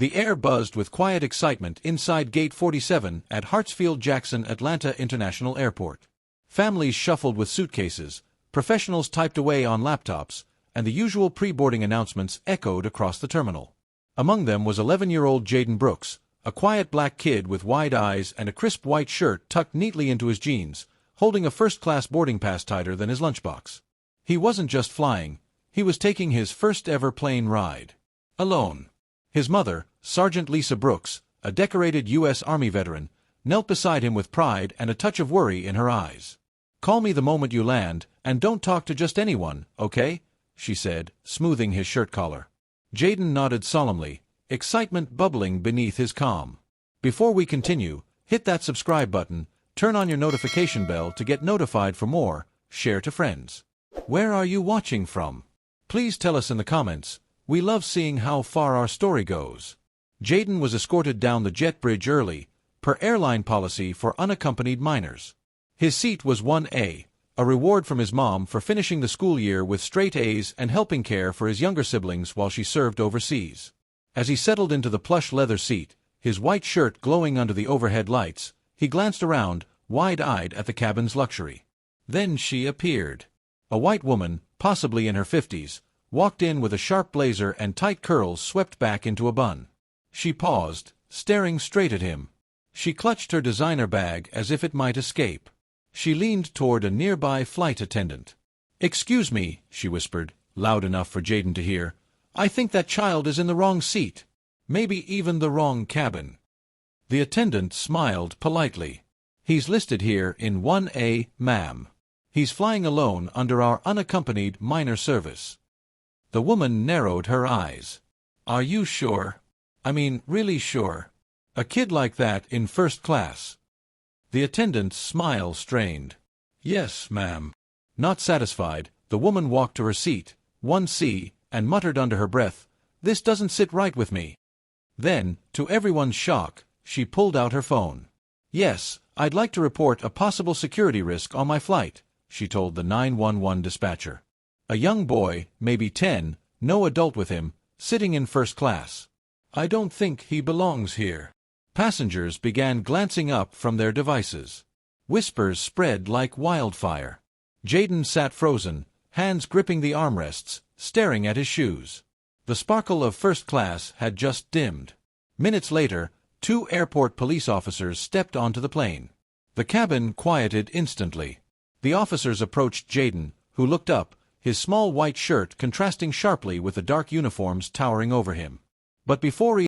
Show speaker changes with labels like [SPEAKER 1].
[SPEAKER 1] The air buzzed with quiet excitement inside Gate 47 at Hartsfield-Jackson Atlanta International Airport. Families shuffled with suitcases, professionals typed away on laptops, and the usual pre-boarding announcements echoed across the terminal. Among them was 11-year-old Jaden Brooks, a quiet black kid with wide eyes and a crisp white shirt tucked neatly into his jeans, holding a first-class boarding pass tighter than his lunchbox. He wasn't just flying, he was taking his first-ever plane ride. Alone. His mother, Sergeant Lisa Brooks, a decorated U.S. Army veteran, knelt beside him with pride and a touch of worry in her eyes. "Call me the moment you land, and don't talk to just anyone, okay?" she said, smoothing his shirt collar. Jaden nodded solemnly, excitement bubbling beneath his calm. "Before we continue, hit that subscribe button, turn on your notification bell to get notified for more, share to friends. Where are you watching from? Please tell us in the comments. We love seeing how far our story goes." Jaden was escorted down the jet bridge early, per airline policy for unaccompanied minors. His seat was 1A, a reward from his mom for finishing the school year with straight A's and helping care for his younger siblings while she served overseas. As he settled into the plush leather seat, his white shirt glowing under the overhead lights, he glanced around, wide-eyed at the cabin's luxury. Then she appeared. A white woman, possibly in her 50s, walked in with a sharp blazer and tight curls swept back into a bun. She paused, staring straight at him. She clutched her designer bag as if it might escape. She leaned toward a nearby flight attendant. "Excuse me," she whispered, loud enough for Jaden to hear. "I think that child is in the wrong seat. Maybe even the wrong cabin." The attendant smiled politely. "He's listed here in 1A, ma'am. He's flying alone under our unaccompanied minor service." The woman narrowed her eyes. "Are you sure? I mean, really sure? A kid like that in first class?" The attendant's smile strained. "Yes, ma'am." Not satisfied, the woman walked to her seat, 1C, and muttered under her breath, "This doesn't sit right with me." Then, to everyone's shock, she pulled out her phone. "Yes, I'd like to report a possible security risk on my flight," she told the 911 dispatcher. A young boy, maybe 10, no adult with him, sitting in first class. "I don't think he belongs here." Passengers began glancing up from their devices. Whispers spread like wildfire. Jaden sat frozen, hands gripping the armrests, staring at his shoes. The sparkle of first class had just dimmed. Minutes later, 2 airport police officers stepped onto the plane. The cabin quieted instantly. The officers approached Jaden, who looked up, his small white shirt contrasting sharply with the dark uniforms towering over him. But before he